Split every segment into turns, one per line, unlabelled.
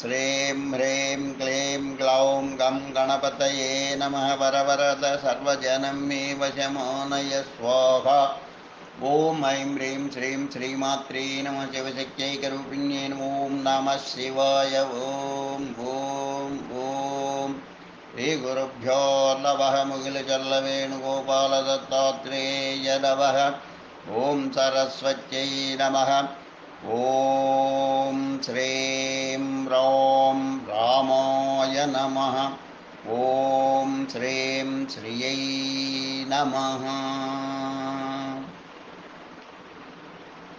श्रीं ह्रीं क्लीं ग्लौं गं गणपतये नमः वरवरद सर्वजनं मे वशमानय स्वाहा ॐ ऐं ह्रीं श्रीं श्रीमात्रे नमः शिवशक्त्यैकरूपिण्ये ॐ नमः शिवाय ॐ श्रीगुरुभ्यो नमः मुगिलचल्लवेणुगोपालदत्तात्रेय नमः ॐ सरस्वत्यै नमः ॐ श्रीं रौं रामाय नमः ॐ श्रीं श्रियै नमः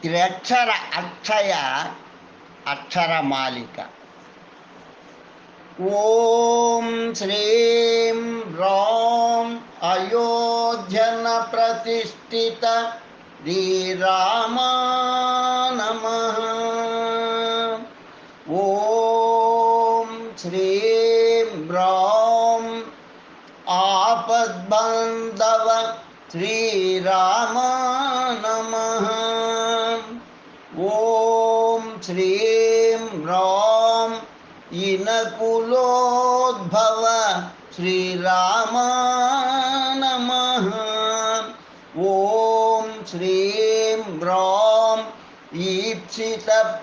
त्र्यक्षर अक्षय अक्षरमालिक ॐ श्रीं रौं अयोध्यन प्रतिष्ठित श्रीरामा नमः ॐ श्रीं रौं आपद्बान्धव श्रीरामा नमः ॐ श्रीं रौं इनकुलोद्भव श्रीरामा नमः ॐ श्रीं रौं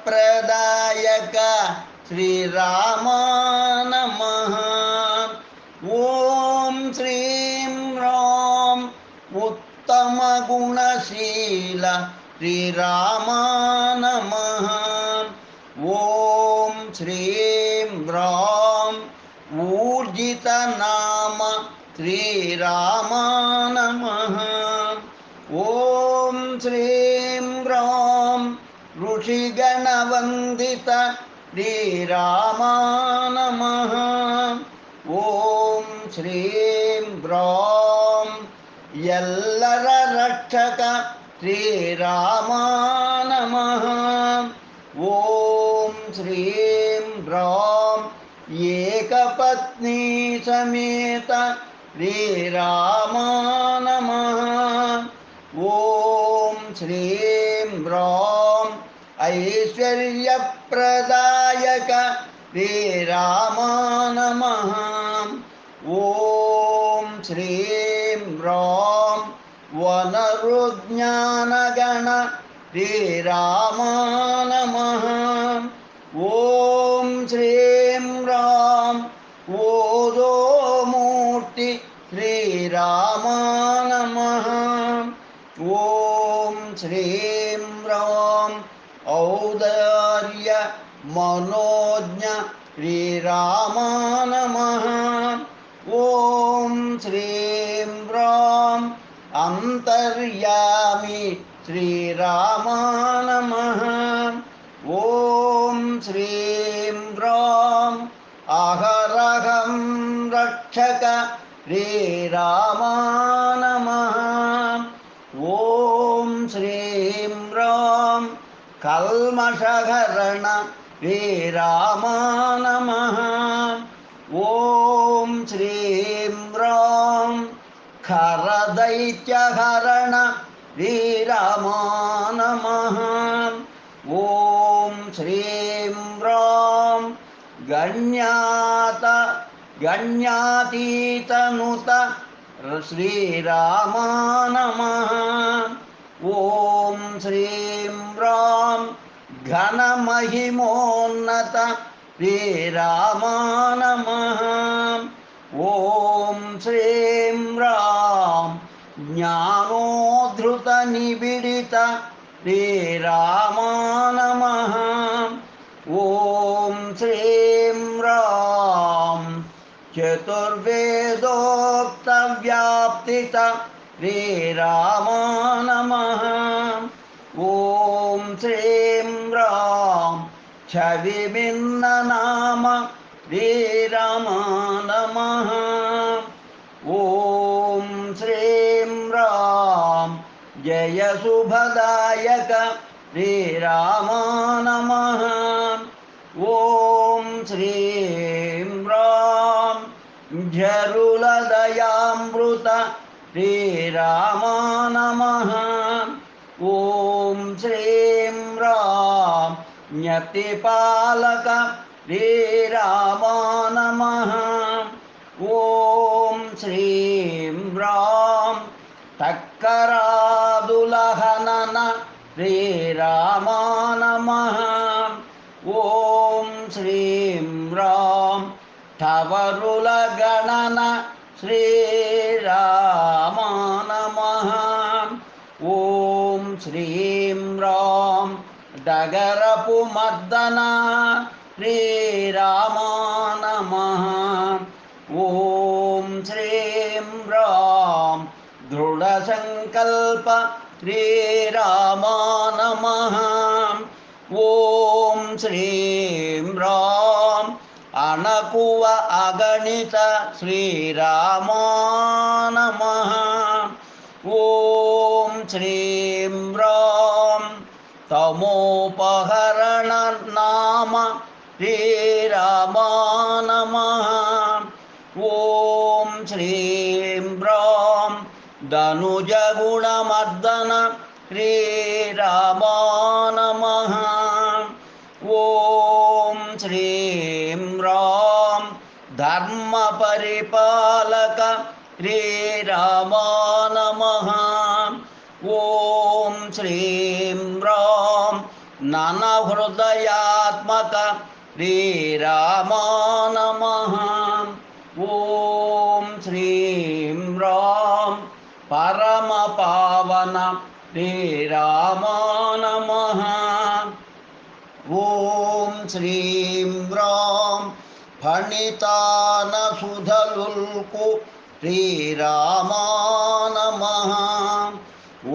ईप्सितप्रदायक श्रीरामा नमः ॐ श्रीं रौं उत्तमगुणशील श्रीरामा नमः ॐ श्रीं रौं ऊर्जितनाम श्रीरामा नमः ॐ श्रीं रौं ऋषिगणवन्दित श्रीरामा नमः ॐ श्रीं रौं यल्लर रक्षक श्रीरामा नमः ॐ श्रीं रौं एकपत्नी समेत श्रीरामा नमः ॐ श्रीं रौं ऐश्वर्यप्रदायक श्रीरामा नमः ॐ श्रीं रौं वनरुज्ञानगण श्रीरामा नमः ॐ श्रीं रौं ओदोमूर्ति श्रीरामा नमः ॐ श्रीं रौं औदार्य मनोज्ञ श्रीरामा नमः ॐ श्रीं रौं अन्तर्यामी श्रीरामा नमः ॐ श्रीं रौं अहरहं रक्षक श्रीरामा नमः ॐ श्रीं रौं कल्मषहरण श्रीरामा नमः ॐ श्रीं रौं खरदैत्यहरण श्रीरामा नमः ॐ श्रीं रौं गण्यातीतनुत श्रीरामा नमः ॐ श्रीं रौं घनमहिमोन्नत श्रीरामा नमः ॐ श्रीं रौं ज्ञानोद्धृतनिबिडित श्रीरामा नमः ॐ श्रीं रौं चतुर्वेदोक्तव्याप्तित श्रीरामा नमः ॐ श्रीं रौं छविभिन्ननाम श्रीरामा नमः ॐ श्रीं रौं जयशुभदायक श्रीरामा नमः ॐ श्रीं रौं झरुलदयामृत श्रीरामा नमः ॐ श्रीं रौं ज्ञप्तिपालक శ్రీరామ నమః. ఓం శ్రీం రాం తక్కరాదులహనన శ్రీరామ నమః. ఓం శ్రీం రాం ఠవరుల గణన శ్రీరామ నమః. ఓం శ్రీం రాం డగరపు మర్దన శ్రీరామ నమః. ఓం శ్రీం రాం దృఢ సంకల్ప శ్రీరామ నమః. ఓం శ్రీం రాం అణకువ అగణిత శ్రీరామ నమః. ఓం శ్రీం రాం తమోపహరణ నామ శ్రీరామ నమః. ఓం శ్రీం రాం ధనుజగుణమర్దన శ్రీరామ నమః. ఓం శ్రీం రాం ధర్మ పరిపాలక శ్రీరామ నమః. ఓం శ్రీం రాం ననహృదయాత్మక శ్రీరామ నమః. ఓం శ్రీం రాం పరమ పావన శ్రీరామ నమః. ఓం శ్రీం రాం ఫణితాన సుధలుల్కు శ్రీరామ నమః.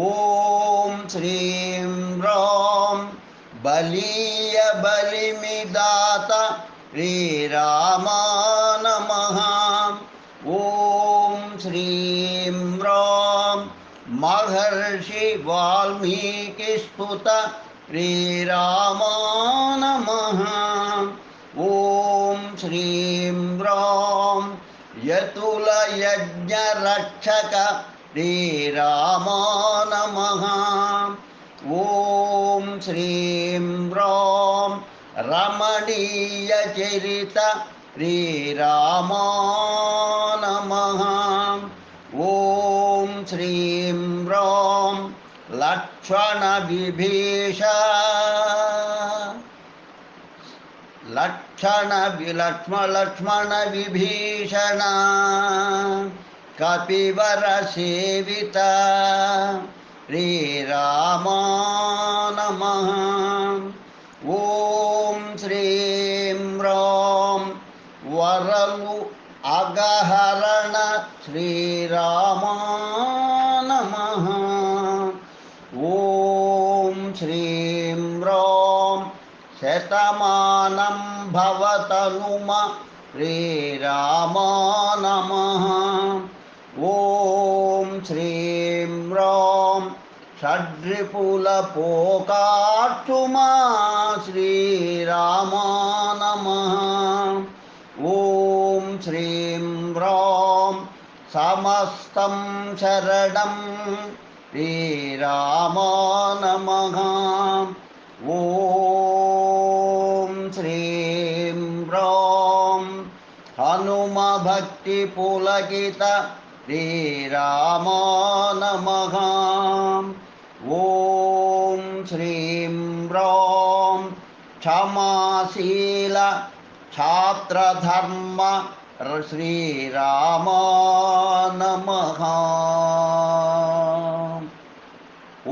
ఓం శ్రీం రాం బలీయ బలిమిదాత శ్రీరామ నమః. ఓం శ్రీం రాం మహర్షి వాల్మీకి స్తుత శ్రీరామ నమః. ఓం శ్రీం రాం యతుల యజ్ఞ రక్షక శ్రీరామ నమః. ఓం శ్రీం రాం రమణీయ చరిత శ్రీరామ నమః. ఓం శ్రీం రాం లక్ష్మణ విభీష లక్ష్మణ విభీషణ కపివర సేవిత శ్రీరామ నమః. ఓం శ్రీం రాం వరలు అగహరణ శ్రీరామ నమః. ఓం శ్రీం రాం శతమానం భవతనుమ శ్రీరామ నమః. ఓం శ్రీం రాం షడ్రిపుల పోకార్చుమా శ్రీరామ నమః. ఓం శ్రీం రాం సమస్తం శరణం శ్రీరామ నమః. ఓం శ్రీం రాం హనుమ భక్తి పులకిత శ్రీరామ నమః. ఓం శ్రీం రాం క్షమాశీల ఛాత్రధర్మ శ్రీరామ నమః.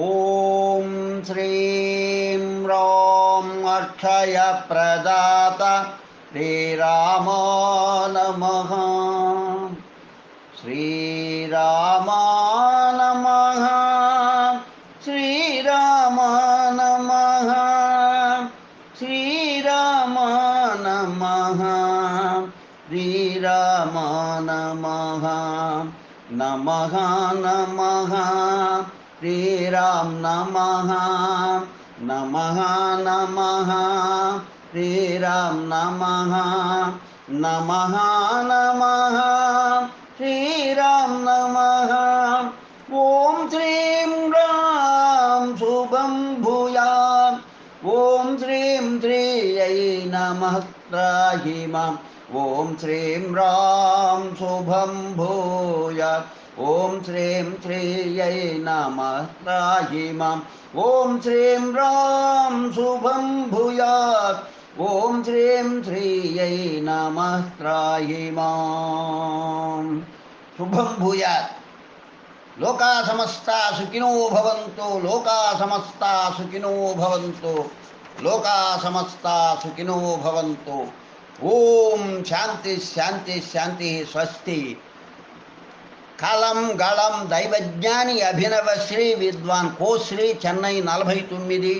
ఓం శ్రీం రాం అక్షయ ప్రదాత శ్రీరామ నమః. శ్రీరామ నమః. శ్రీరామ నమః. శ్రీరామ నమః. శ్రీరామ నమః. నమః నమః శ్రీరామ్ నమః. నమః నమః శ్రీరామ్ నమః. నమః నమః శ్రీరామ్ నమః. ఓం శ్రీం రాం శుభం భూయాత్. ఓం శ్రీం శ్రీయై నమః త్రాహి మాం. ఓం శ్రీం రాం శుభం భూయాత్. ఓం శ్రీం శ్రీయై నమః త్రాహి మాం. ఓం శ్రీం రాం శుభం భూయాత్. ఓం శ్రీం శ్రీయై నమః త్రాహి మాం. శుభం భూయాత్. లోకా సమస్తా సుఖినో భవంతు. లోకా సమస్తా సుఖినో భవంతు. లోకా సమస్తా సుఖినో భవంతు. ఓం శాంతి శాంతి శాంతి. స్వస్తి. కలం గళం దైవజ్ఞాని అభినవ శ్రీ విద్వాన్ కోశ్రీ చెన్నై 49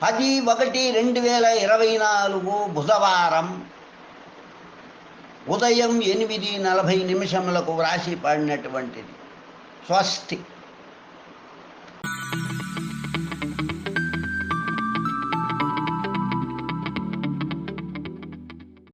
10/1/2024 బుధవారం ఉదయం 8:40 నిమిషములకు వ్రాసి పడినటువంటిది. స్వస్తి.